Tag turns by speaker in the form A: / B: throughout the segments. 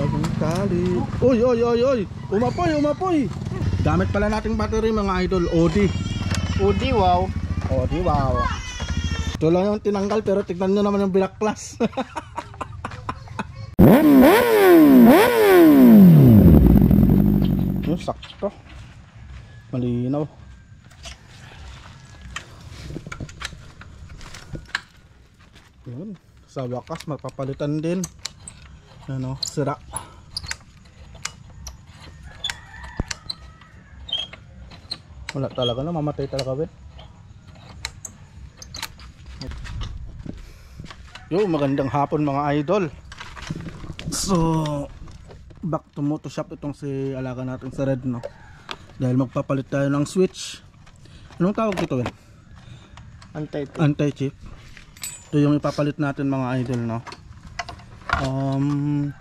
A: bagong tali. Uy, uy, uy, uy. Umapoy, umapoy. Gamit pala nating battery mga idol. OD.
B: OD, wow.
A: OD, wow. Ito lang yung tinanggal pero tignan nyo naman yung binaklas. Yung sakto. Malinaw. Yun. Sa wakas mapapalitan din. Ano, sira. Wala talaga na, mamatay talaga Ben. Yo, magandang hapon mga idol. So, back to Motoshop itong si alaga natin sa Red, no. Dahil magpapalit tayo ng switch. Anong tawag dito Ben? Anti-chip. Ito yung ipapalit natin mga idol, no.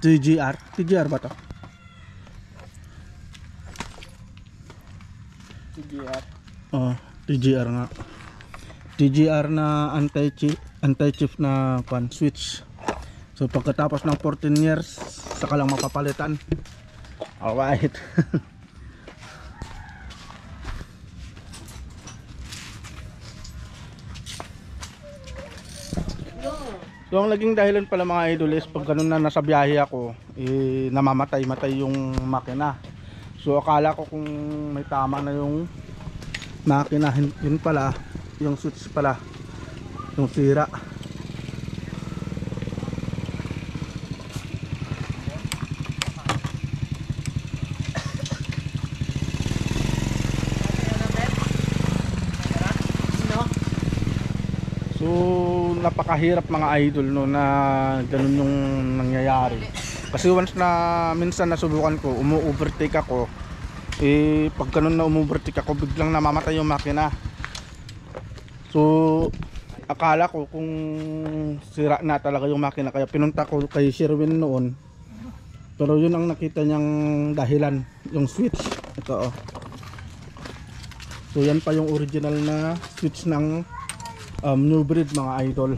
A: TGR ba to?
B: TGR.
A: TGR nga. TGR na anti-chip na switch. So pagkatapos ng 14 years saka lang mapapalitan. Alright. So ang naging dahilan pala mga idol is pag ganun na nasa biyahe ako, namamatay-matay yung makina. So akala ko kung may tama na yung makina, yun pala, yung switch pala, yung sira. So napakahirap mga idol no na ganun yung nangyayari. Kasi once na minsan nasubukan ko, umu-overtake ako. Pag ganun na umu-overtake ako, biglang namamatay yung makina. So akala ko kung sira na talaga yung makina, kaya pinunta ko kay Sherwin noon. Pero yun ang nakita niyang dahilan, yung switch. Ito oh. So yan pa yung original na switch ng new breed mga idol.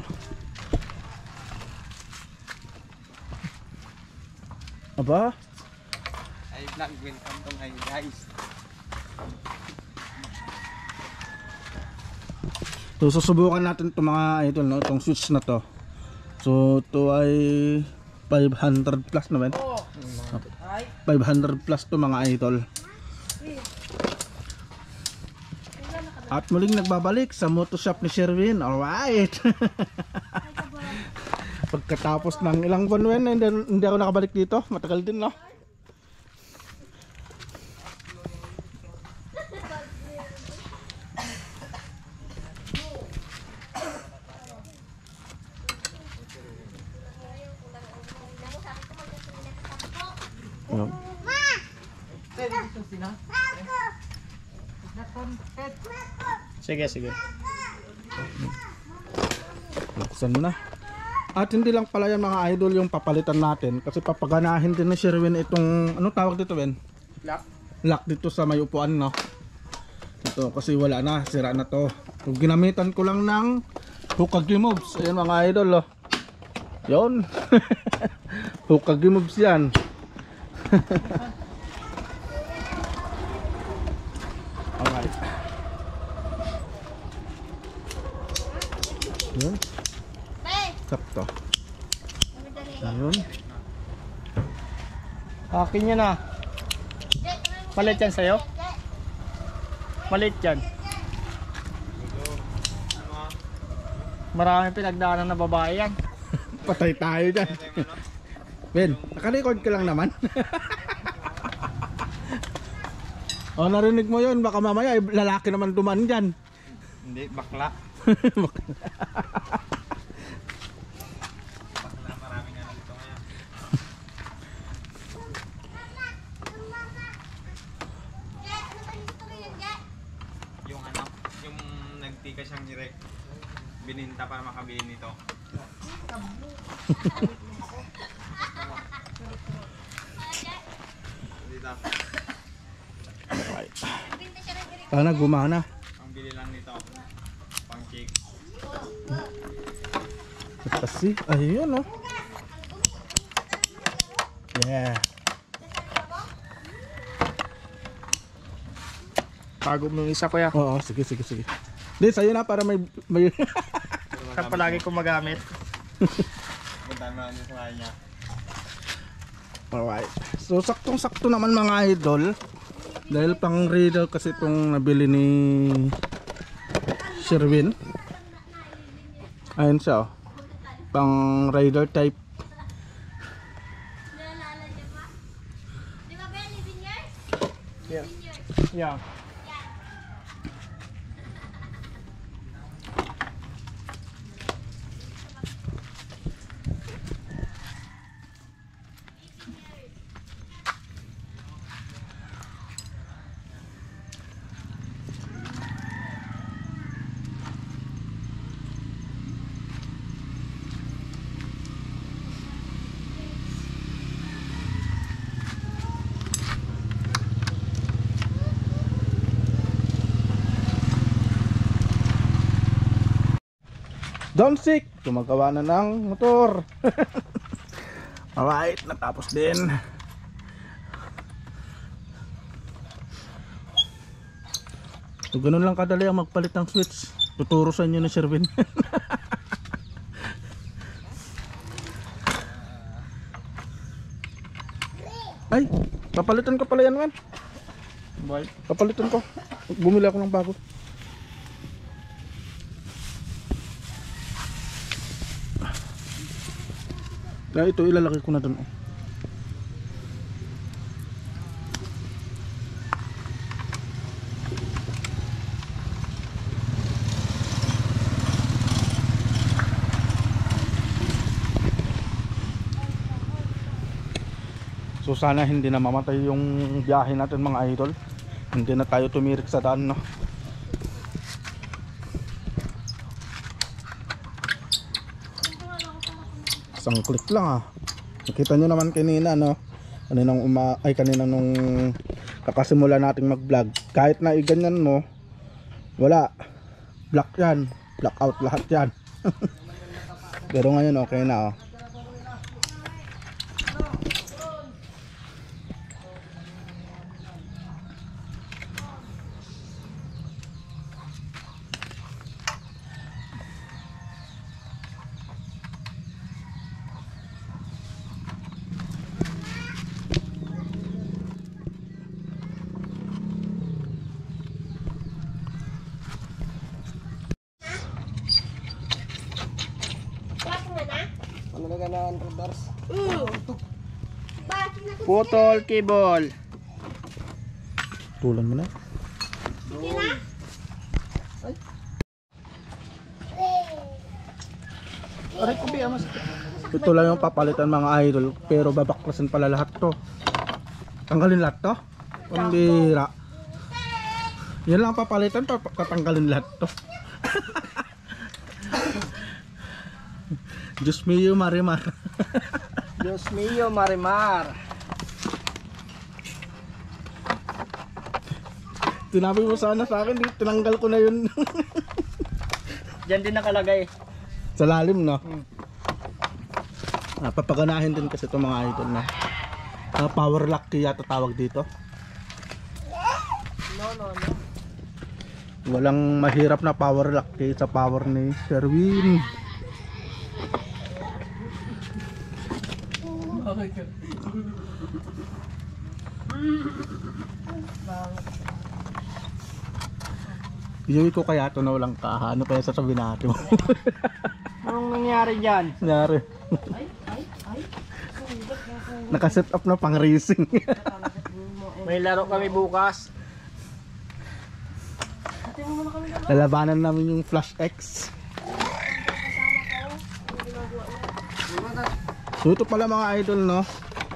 A: Aba?
B: Ay vlog, welcome to ngayon guys.
A: So susubukan natin itong mga idol, no? Itong switch na to. So ito ay 500 plus naman. 500 plus to mga idol. At muling nagbabalik sa Motoshop ni Sherwin. Alright. Pagkatapos ng ilang buwan hindi ako nakabalik dito. Matagal din, no?
B: Sige, sige.
A: Buksan mo na. At hindi lang pala yan mga idol yung papalitan natin. Kasi papaganahin din ni Sherwin itong, anong tawag dito Ben?
B: Lock.
A: Lock dito sa may upuan, no? Ito kasi wala na, sira na to. So, ginamitan ko lang ng Hokage moves. Ayan mga idol, oh. Yun. Hokage moves yan. Alright. Yun. Sakto. Ayun.
B: Akin yan ah. Malit yan sa'yo? Malit yan. Maraming pinagdaanan na babae yan.
A: Patay tayo dyan. Ben, nakarecord ka lang naman. O narinig mo yun, baka mamaya lalaki naman duman dyan.
B: Hindi, bakla. Maraming ano dito ngayon. Yung ano, yung nagtika siyang direct bininta para makabili nito. Dito.
A: Right. Sana gumana.
B: Ang bili lang nito. Pang cake.
A: Kasi, ayun oh. Yeah.
C: Bago mo yung isa ko ya.
A: Oo, sige. Di, sa'yo na para may...
C: Saan palagi ko magamit.
B: Punta naman yung sa niya.
A: Alright. So, saktong-sakto naman mga idol. Dahil pang raider kasi itong nabili ni Sherwin. Ayun siya, oh. Pang raider type.
C: Yeah. Yeah.
A: Donsik, gumagawa na ng motor. Alright, natapos din. So, ganun lang kadali ang magpalit ng switch. Tuturo sa inyo ni Sherwin. Ay, papalitan ko pala yan, man.
C: Boy.
A: Papalitan ko. Bumili ako ng bago. Kaya ito ilalagay ko na dun. So sana hindi na mamatay yung biyahe natin mga idol. Hindi na tayo tumirik sa daan, no. Isang click lang, ah. Nakita nyo naman kanina, no. Kanina nung kakasimula nating mag vlog. Kahit na iganyan mo, wala, black yan, black out lahat yan. Pero ngayon okay na, oh.
C: Ano na ganaan, brothers?
D: Bakit
C: Putol cable.
A: Tulan mo na.
C: Aray ko biya mas.
A: Ito lang yung papalitan mga idol, pero babaklasin pala lahat to. Tanggalin lahat to? Pambira. Yan lang papalitan, tatanggalin lahat to. Diyos mio marimar.
C: Diyos mio, marimar.
A: Tinabi mo sana sa akin, tinanggal ko na yun.
C: Diyan din nakalagay.
A: Sa lalim, no? Papaganahin din kasi itong mga idol na power lock yata tawag dito.
C: No.
A: Walang mahirap na power lock sa power ni Sherwin. Iuwi ko kaya ito na walang kaha. Ano kaya sasabihin natin?
C: Anong nangyari dyan?
A: Nangyari. Nakaset up na pang racing.
C: May laro kami bukas.
A: Lalabanan namin yung Flash X. So ito pala mga idol, no?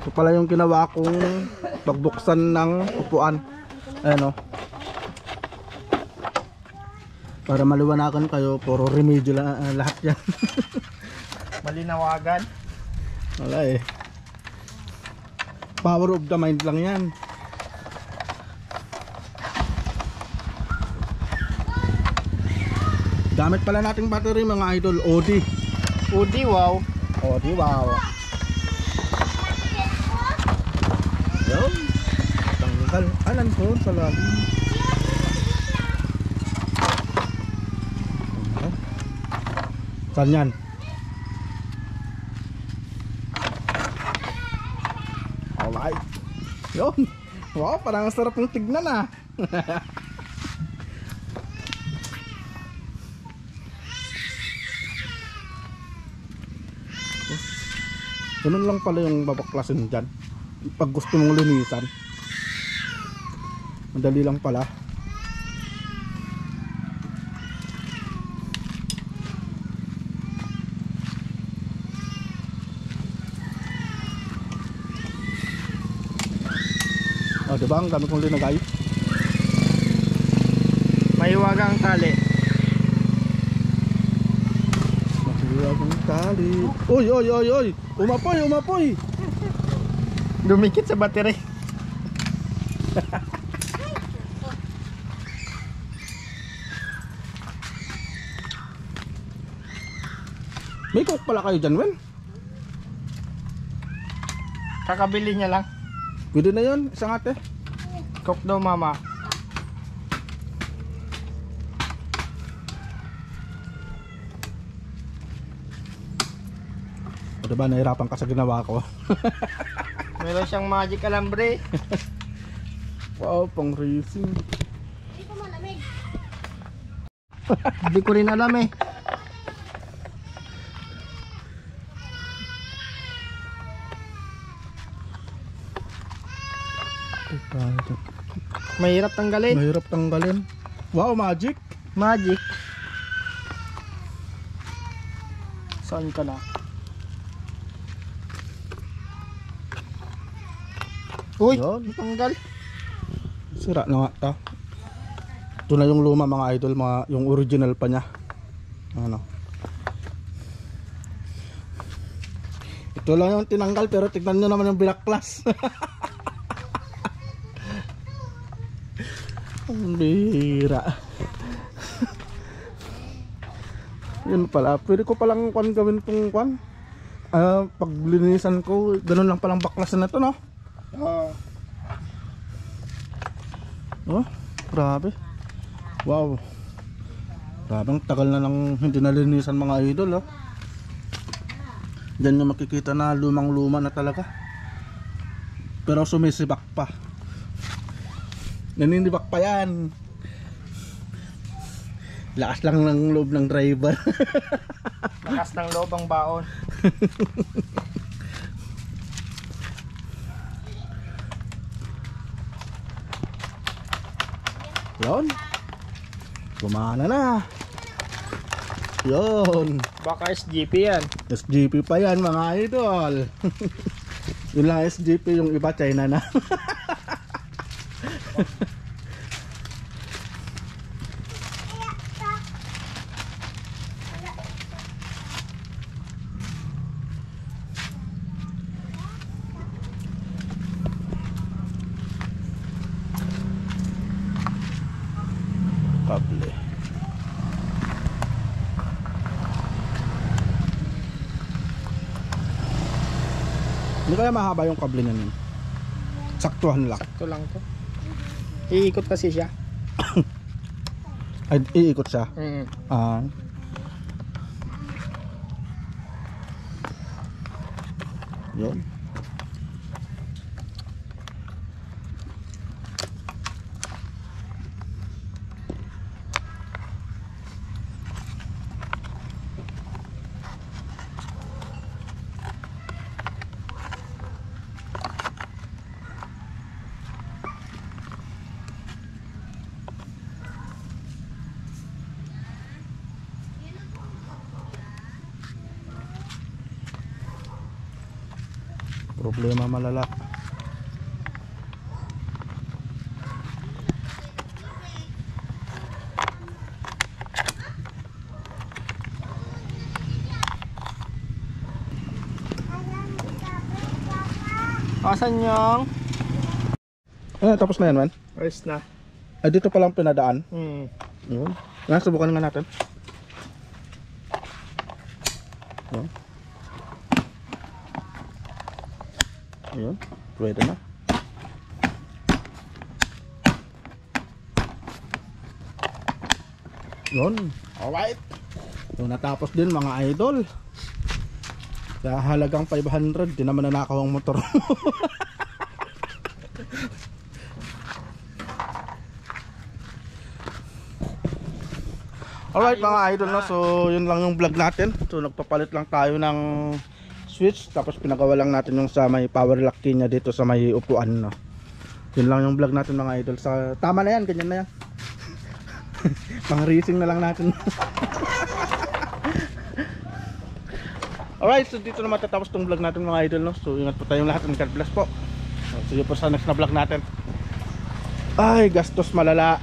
A: Ito pala yung ginawa kong pagbuksan ng upuan. Ayan, no? Para maliwanagan kayo, puro remedyo lahat yan.
C: Malinawagan.
A: Wala eh. Power of the mind lang yan. Gamit pala nating battery mga idol, OD.
C: Udi, wow.
A: OD, wow. tanggal. Alan ko sa lalim. Saan yan? Alright. Yun. Wow, parang ang sarap ng tignan ah. Ganun lang pala yung babaklasin dyan. Pag gusto mong linisan, madali lang pala. Oh, diba ang dami kong linagay?
C: Mahiwagang tali.
A: Mahiwagang tali. Uy, uy, uy, uy! Umapoy, umapoy!
C: Dumikit sa battery.
A: May cook pala kayo dyan, Wen?
C: Kakabili niya lang.
A: Pwede na yun, isang ate.
C: Cook daw mama.
A: O diba, nahirapan ka sa ginawa ko.
C: Meron siyang magic alambre.
A: Wow, pang racing.
C: Hindi ko rin alam eh. Mahirap tanggalin.
A: Mahirap tanggalin. Wow, magic.
C: Magic. Saan ka na? Uy,
A: Yun.
C: tanggal.
A: Sira na nga ta. Ito na yung luma mga idol, yung original pa niya. Ano. Ito lang yung tinanggal pero tignan nyo naman yung binaklas. Ang bihira. Yun pala, pwede ko palang gawin tong kwan. Pag linisan ko, ganun lang palang baklasan na to, no? Oh, grabe. Wow. Grabe, ang tagal na nang hindi nalinisan mga idol, oh. Diyan nyo makikita na lumang luma na talaga. Pero sumisibak pa. Naninibak pa yan. Lakas lang ng loob ng driver.
C: Lakas ng loob ang baon.
A: Yun. Gumana na. Yun.
C: Baka SGP yan.
A: SGP pa yan mga idol. Yun lang SGP, yung iba China na. Kable. Hindi kaya mahaba yung kable niyan. Saktuhan lang.
C: Sakto lang to. Iikot kasi siya.
A: Ay, iikot siya.
C: Mm.
A: Yun. Problema malala.
C: Asan yung?
A: Tapos na yan, man.
C: Rest na.
A: Ay, dito palang pinadaan. Yun. Subukan nga natin. Yun. Ayun, pwede na. Yun. Alright. So natapos din mga idol. Sa halagang 500, di naman nanakaw ang motor mo. Alright mga idol, no? So yun lang yung vlog natin. So nagpapalit lang tayo ng switch, tapos pinagawa lang natin yung sa may power lock key niya dito sa may upuan, no? Yun lang yung vlog natin mga idol. Sa tama na yan, ganyan na yan. Pang racing na lang natin. Alright, so dito na matatapos tong vlog natin mga idol, no? So ingat po tayong lahat and God bless po. So see you po sa next na vlog natin. Ay, gastos malala.